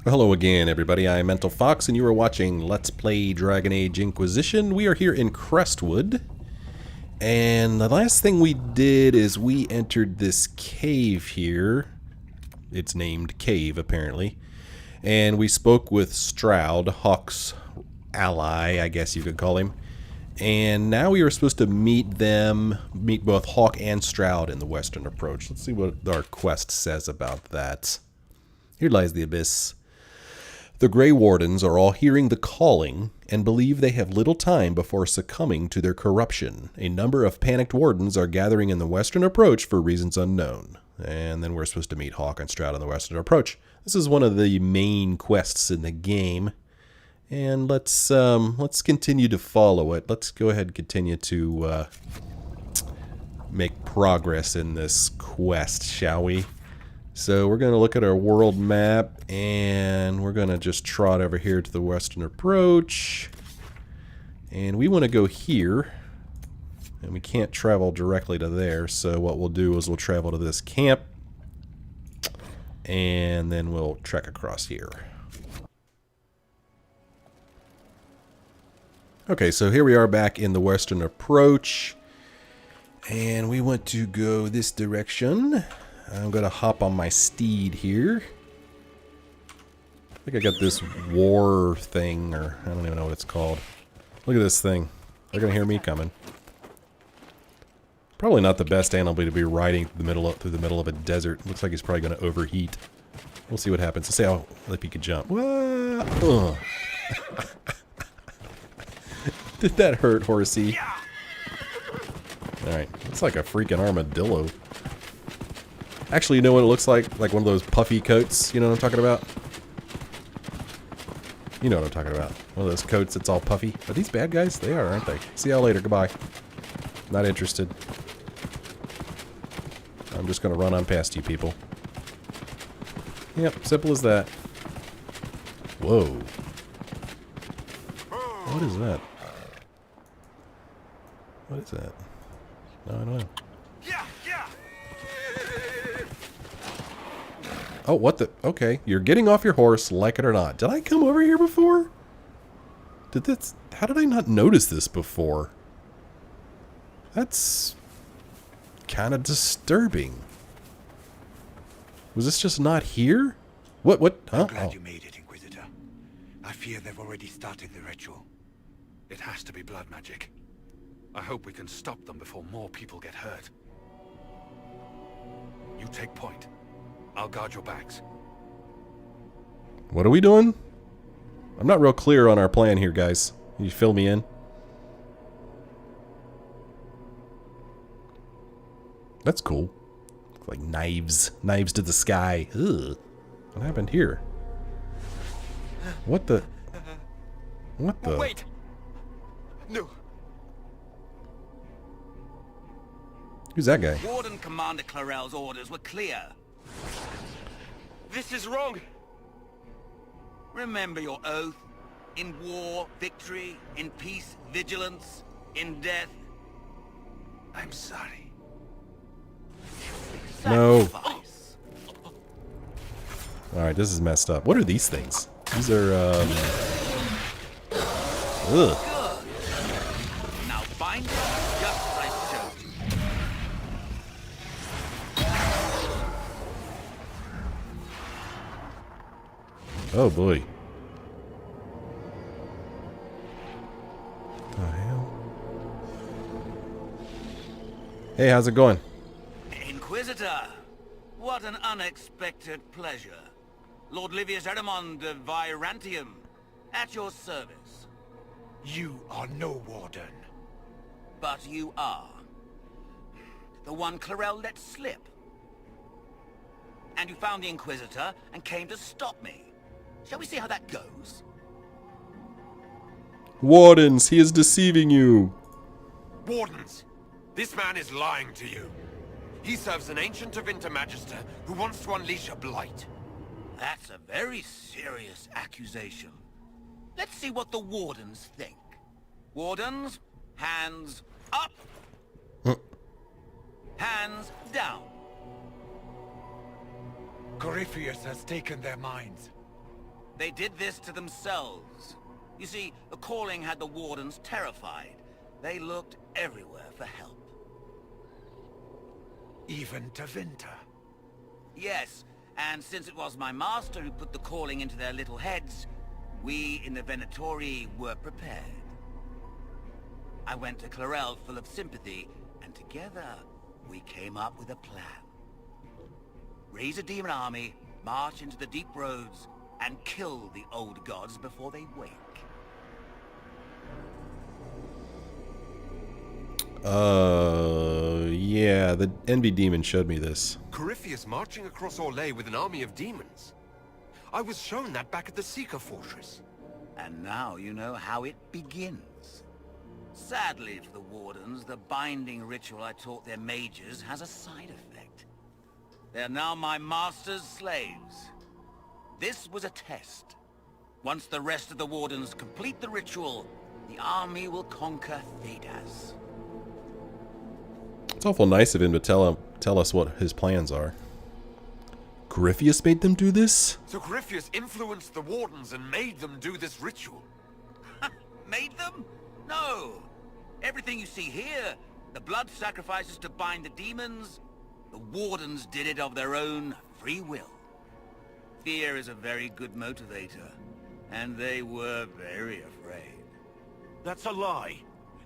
Hello again, everybody. I'm Mental Fox, and you are watching Let's Play Dragon Age Inquisition. We are here in Crestwood, and the last thing we did is we entered this cave here. It's named Cave, apparently. And we spoke with Stroud, Hawke's ally, I guess you could call him. And now we are supposed to meet both Hawke and Stroud in the Western Approach. Let's see what our quest says about that. Here lies the abyss. The Grey Wardens are all hearing the calling and believe they have little time before succumbing to their corruption. A number of panicked wardens are gathering in the Western Approach for reasons unknown. And then we're supposed to meet Hawke and Stroud on the Western Approach. This is one of the main quests in the game. And let's continue to follow it. Let's go ahead and continue to make progress in this quest, shall we? So we're going to look at our world map, and we're going to just trot over here to the Western Approach. And we want to go here, and we can't travel directly to there, so what we'll do is we'll travel to this camp, and then we'll trek across here. Okay, so here we are back in the Western Approach, and we want to go this direction. I'm going to hop on my steed here. I think I got this war thing, or I don't even know what it's called. Look at this thing. They're going to hear me coming. Probably not the best animal to be riding through the middle of a desert. Looks like he's probably going to overheat. We'll see what happens. Let's see how if he could jump. Did that hurt, horsey? Alright, looks like a freaking armadillo. Actually, you know what it looks like? Like one of those puffy coats. You know what I'm talking about? You know what I'm talking about. One of those coats that's all puffy. Are these bad guys? They are, aren't they? See y'all later. Goodbye. Not interested. I'm just going to run on past you people. Yep, simple as that. Whoa. What is that? What is that? No, I don't know. Oh, what the? Okay, you're getting off your horse, like it or not. Did I come over here before? How did I not notice this before? That's kind of disturbing. Was this just not here? What? Huh? I'm glad you made it, Inquisitor. I fear they've already started the ritual. It has to be blood magic. I hope we can stop them before more people get hurt. You take point. I'll guard your backs. What are we doing? I'm not real clear on our plan here, guys. Can you fill me in? That's cool. Like knives. Knives to the sky. Ugh. What happened here? What the? What the? Wait! No. Who's that guy? Warden Commander Clarel's orders were clear. This is wrong. Remember your oath. In war, victory. In peace, vigilance. In death, I'm sorry. No. Sacrifice. Alright, this is messed up. What are these things? These are, ugh. Good. Now bind it just as I showed you. Oh boy. What the hell? Hey, how's it going? Inquisitor, what an unexpected pleasure. Lord Livius Erimond of Vyrantium, at your service. You are no warden. But you are. The one Clarel let slip. And you found the Inquisitor and came to stop me. Shall we see how that goes? Wardens, he is deceiving you. Wardens, this man is lying to you. He serves an ancient of Intermagister who wants to unleash a blight. That's a very serious accusation. Let's see what the Wardens think. Wardens, hands up. Hands down. Corypheus has taken their minds. They did this to themselves. You see, the calling had the Wardens terrified. They looked everywhere for help. Even to Winter. Yes, and since it was my master who put the calling into their little heads, we in the Venatori were prepared. I went to Clarel full of sympathy, and together we came up with a plan. Raise a demon army, march into the deep roads, and kill the old gods before they wake. Yeah, the Envy Demon showed me this. Corypheus marching across Orlais with an army of demons. I was shown that back at the Seeker Fortress. And now you know how it begins. Sadly for the Wardens, the binding ritual I taught their mages has a side effect. They're now my master's slaves. This was a test. Once the rest of the Wardens complete the ritual, the army will conquer Thedas. It's awful nice of him to tell us what his plans are. Corypheus made them do this? So Corypheus influenced the Wardens and made them do this ritual. Made them? No. Everything you see here, the blood sacrifices to bind the demons, the Wardens did it of their own free will. Fear is a very good motivator, and they were very afraid. That's a lie.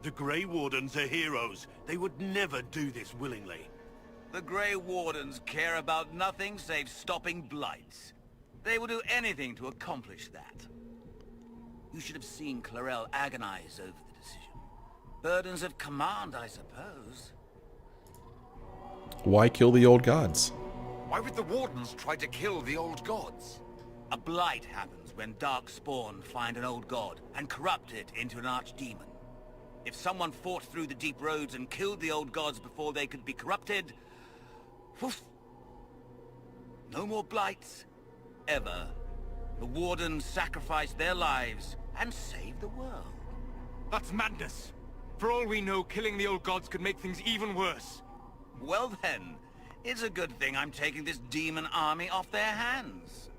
The Grey Wardens are heroes. They would never do this willingly. The Grey Wardens care about nothing save stopping blights. They will do anything to accomplish that. You should have seen Clarel agonize over the decision. Burdens of command, I suppose. Why kill the old gods? Why would the Wardens try to kill the old gods? A blight happens when dark spawn find an old god and corrupt it into an archdemon. If someone fought through the deep roads and killed the old gods before they could be corrupted, woof, no more blights, ever. The Wardens sacrificed their lives and saved the world. That's madness. For all we know, killing the old gods could make things even worse. Well then, it's a good thing I'm taking this demon army off their hands.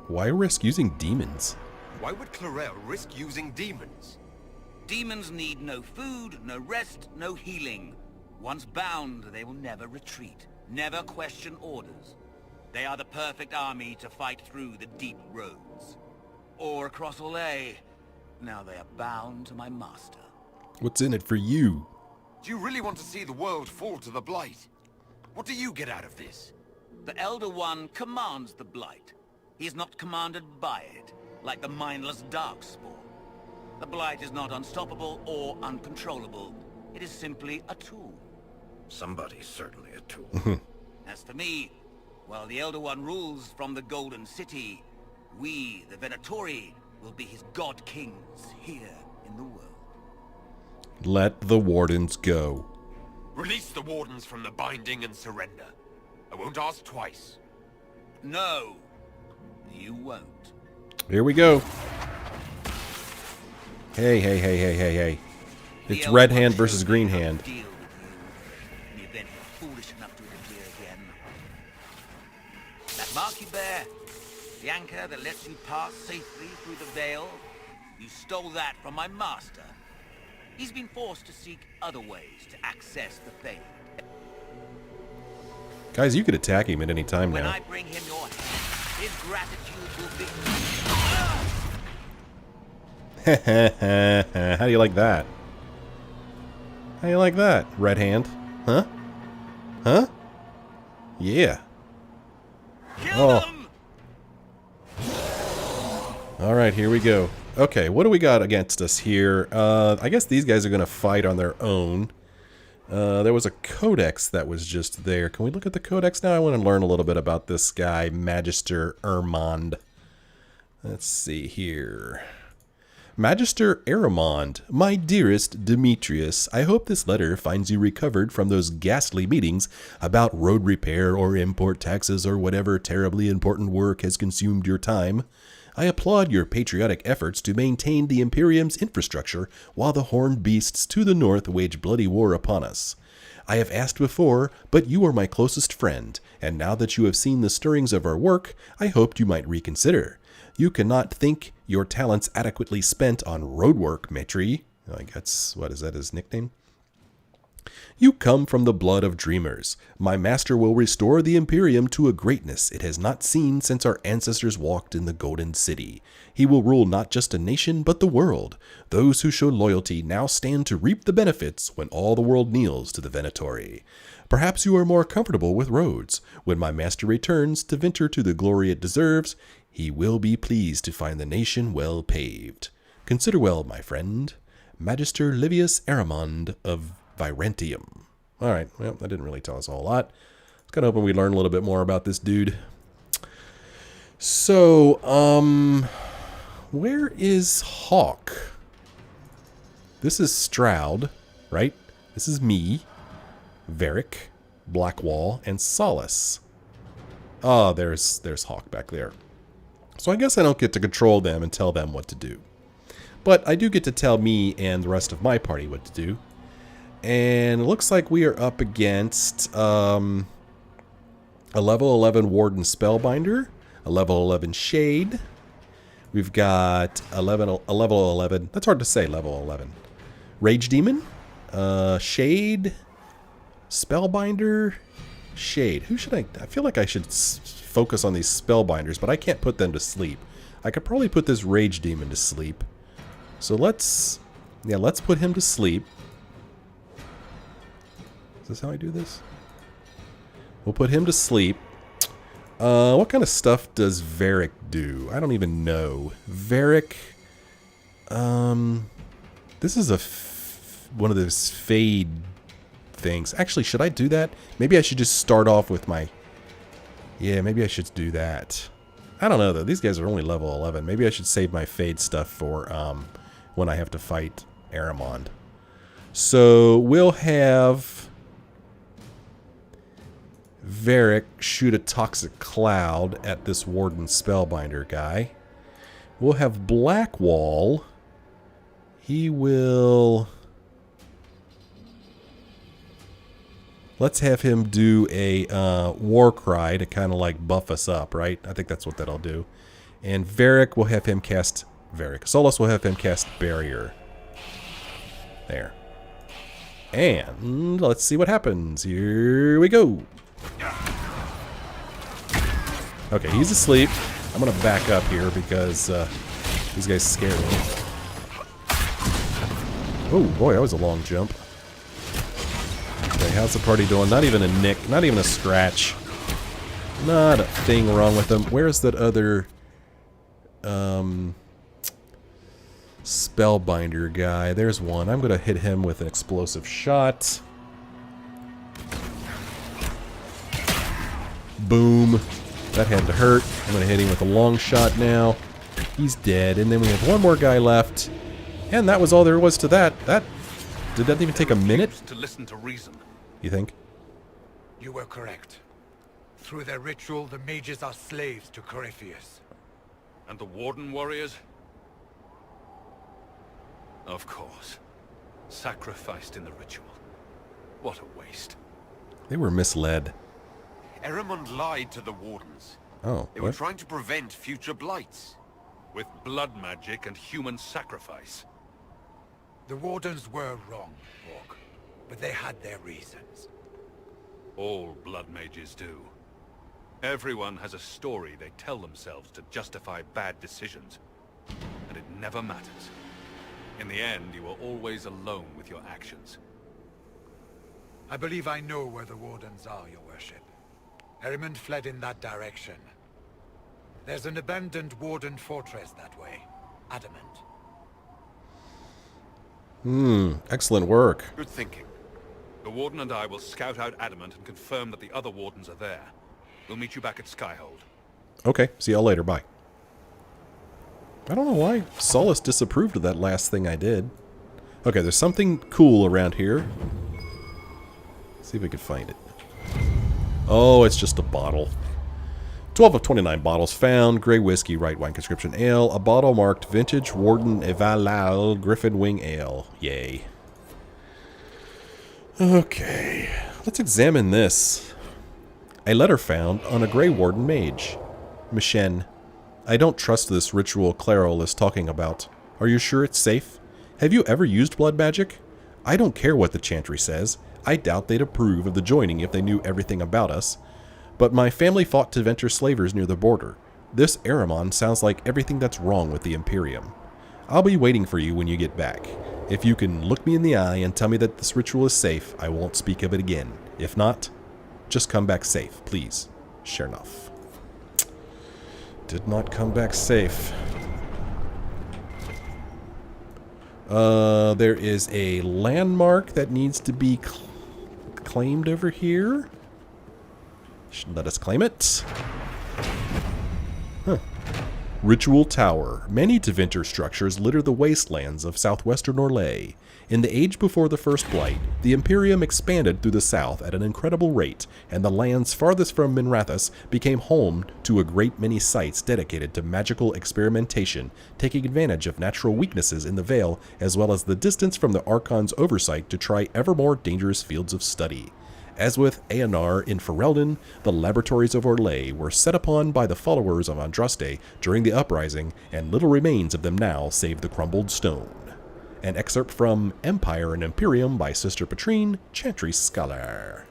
Why risk using demons? Why would Clarel risk using demons? Demons need no food, no rest, no healing. Once bound, they will never retreat, never question orders. They are the perfect army to fight through the deep roads. Or across Orlais. Now they are bound to my master. What's in it for you? Do you really want to see the world fall to the Blight? What do you get out of this? The Elder One commands the Blight. He is not commanded by it, like the mindless Darkspawn. The Blight is not unstoppable or uncontrollable. It is simply a tool. Somebody's certainly a tool. As for me, while the Elder One rules from the Golden City, we, the Venatori, will be his God Kings here in the world. Let the Wardens go. Release the Wardens from the binding and surrender. I won't ask twice. No, you won't. Here we go. Hey. It's Red Hand versus Green Hand. Deal with you in the event you're foolish enough to interfere again. That mark you bear, the anchor that lets you pass safely through the veil, you stole that from my master. He's been forced to seek other ways to access the faith. Guys, you could attack him at any time When now. I bring him your hand, his gratitude will be... How do you like that? How do you like that, Red Hand? Huh? Huh? Yeah. Kill them! Alright, here we go. Okay, what do we got against us here? I guess these guys are going to fight on their own. There was a codex that was just there. Can we look at the codex now? I want to learn a little bit about this guy, Magister Erimond. Let's see here. Magister Erimond, my dearest Demetrius, I hope this letter finds you recovered from those ghastly meetings about road repair or import taxes or whatever terribly important work has consumed your time. I applaud your patriotic efforts to maintain the Imperium's infrastructure while the horned beasts to the north wage bloody war upon us. I have asked before, but you are my closest friend, and now that you have seen the stirrings of our work, I hoped you might reconsider. You cannot think your talents adequately spent on road work, Maître. I guess, what is that, his nickname? You come from the blood of dreamers. My master will restore the Imperium to a greatness it has not seen since our ancestors walked in the Golden City. He will rule not just a nation, but the world. Those who show loyalty now stand to reap the benefits when all the world kneels to the Venatori. Perhaps you are more comfortable with roads. When my master returns to venture to the glory it deserves, he will be pleased to find the nation well paved. Consider well, my friend. Magister Livius Erimond of Vyrantium. Alright, well, that didn't really tell us a whole lot. I was kind of hoping we'd learn a little bit more about this dude. So, where is Hawke? This is Stroud, right? This is me, Varric, Blackwall, and Solace. Oh, there's Hawke back there. So I guess I don't get to control them and tell them what to do. But I do get to tell me and the rest of my party what to do. And it looks like we are up against a level 11 Warden Spellbinder, a level 11 Shade. We've got a level 11, that's hard to say, level 11. Rage Demon, Shade, Spellbinder, Shade. Who should I feel like I should focus on these Spellbinders, but I can't put them to sleep. I could probably put this Rage Demon to sleep. So let's put him to sleep. Is this how I do this? We'll put him to sleep. What kind of stuff does Varric do? I don't even know. Varric, this is one of those fade things. Actually, should I do that? Maybe I should just start off with my... Yeah, maybe I should do that. I don't know, though. These guys are only level 11. Maybe I should save my fade stuff for when I have to fight Erimond. So we'll have Varric shoot a toxic cloud at this Warden Spellbinder guy. We'll have Blackwall. He will... Let's have him do a war cry to kind of like buff us up, right? I think that's what that'll do. And Varric will have him cast... Solace will have him cast Barrier. There. And let's see what happens. Here we go. Okay, he's asleep. I'm going to back up here because these guys scare me. Oh boy, that was a long jump. Okay, how's the party doing? Not even a nick, not even a scratch. Not a thing wrong with them. Where's that other Spellbinder guy? There's one. I'm going to hit him with an explosive shot. Boom. That had to hurt. I'm going to hit him with a long shot now. He's dead. And then we have one more guy left. And that was all there was to that. Did that even take a minute? To listen to reason. You think? You were correct. Through their ritual, the mages are slaves to Corypheus. And the Warden warriors? Of course. Sacrificed in the ritual. What a waste. They were misled. Erimond lied to the Wardens. Oh, They were what? trying to prevent future blights. With blood magic and human sacrifice. The Wardens were wrong, Hawke, but they had their reasons. All blood mages do. Everyone has a story they tell themselves to justify bad decisions. And it never matters. In the end, you are always alone with your actions. I believe I know where the Wardens are, Your Worship. Erimond fled in that direction. There's an abandoned Warden fortress that way. Adamant. Excellent work. Good thinking. The Warden and I will scout out Adamant and confirm that the other Wardens are there. We'll meet you back at Skyhold. Okay, see y'all later. Bye. I don't know why Solace disapproved of that last thing I did. Okay, there's something cool around here. Let's see if we can find it. Oh, it's just a bottle. 12 of 29 bottles found. Grey whiskey, right wine conscription ale. A bottle marked Vintage Warden Evalal Griffin Wing Ale. Yay. Okay, let's examine this. A letter found on a Grey Warden mage. Mishen, I don't trust this ritual Clairol is talking about. Are you sure it's safe? Have you ever used blood magic? I don't care what the chantry says. I doubt they'd approve of the joining if they knew everything about us. But my family fought to Venter slavers near the border. This Erimond sounds like everything that's wrong with the Imperium. I'll be waiting for you when you get back. If you can look me in the eye and tell me that this ritual is safe, I won't speak of it again. If not, just come back safe, please. Chernoff. Did not come back safe. There is a landmark that needs to be claimed over here. Let us claim it. Huh. Ritual Tower. Many Tevinter structures litter the wastelands of southwestern Orlais. In the age before the First Blight, the Imperium expanded through the south at an incredible rate, and the lands farthest from Minrathous became home to a great many sites dedicated to magical experimentation, taking advantage of natural weaknesses in the Vale, as well as the distance from the Archon's oversight to try ever more dangerous fields of study. As with Aenar in Ferelden, the laboratories of Orlais were set upon by the followers of Andraste during the uprising, and little remains of them now save the crumbled stone. An excerpt from Empire and Imperium by Sister Patrine, Chantry Scholar.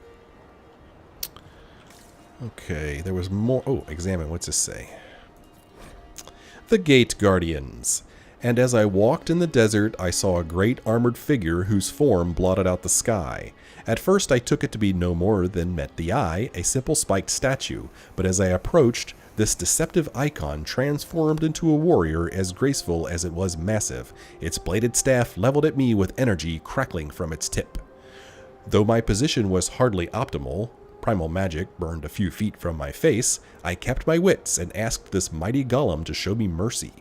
Okay, there was more. Oh, examine. What's this say? The Gate Guardians. And as I walked in the desert, I saw a great armored figure whose form blotted out the sky. At first I took it to be no more than met the eye, a simple spiked statue, but as I approached, this deceptive icon transformed into a warrior as graceful as it was massive, its bladed staff leveled at me with energy crackling from its tip. Though my position was hardly optimal, primal magic burned a few feet from my face, I kept my wits and asked this mighty golem to show me mercy.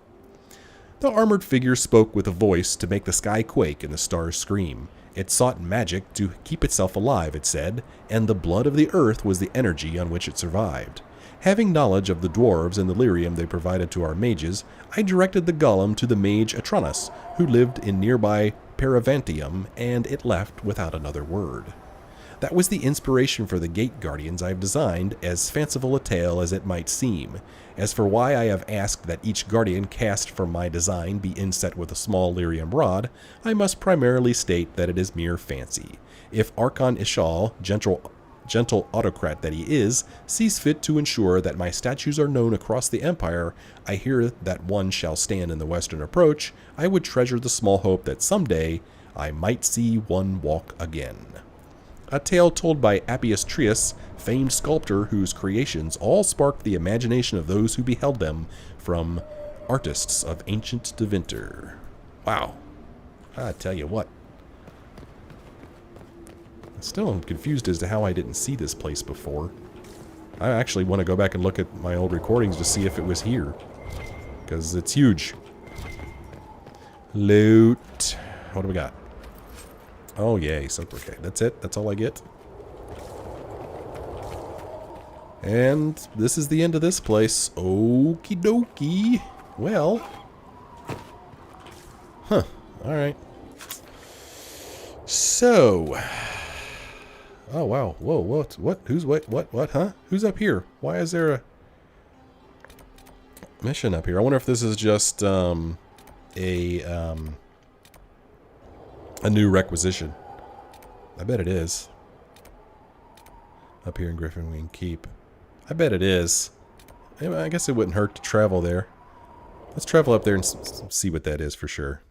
The armored figure spoke with a voice to make the sky quake and the stars scream. It sought magic to keep itself alive, it said, and the blood of the earth was the energy on which it survived. Having knowledge of the dwarves and the lyrium they provided to our mages, I directed the golem to the mage Atronus, who lived in nearby Paravantium, and it left without another word. That was the inspiration for the Gate Guardians I have designed, as fanciful a tale as it might seem. As for why I have asked that each Guardian cast from my design be inset with a small lyrium rod, I must primarily state that it is mere fancy. If Archon Ishal, gentle autocrat that he is, sees fit to ensure that my statues are known across the Empire, I hear that one shall stand in the western approach, I would treasure the small hope that someday I might see one walk again. A tale told by Appius Trius, famed sculptor whose creations all sparked the imagination of those who beheld them, from artists of ancient Tevinter. Wow. I tell you what. Still am confused as to how I didn't see this place before. I actually want to go back and look at my old recordings to see if it was here, because it's huge. Loot. What do we got? Oh, yay. Okay, that's it. That's all I get. And this is the end of this place. Okie dokie. Well. Huh. Alright. So. Oh, wow. Whoa, what? Who's, what, huh? Who's up here? Why is there a mission up here? I wonder if this is just, a new requisition. I bet it is. Up here in Griffinwing Keep. I bet it is. I guess it wouldn't hurt to travel there. Let's travel up there and see what that is for sure.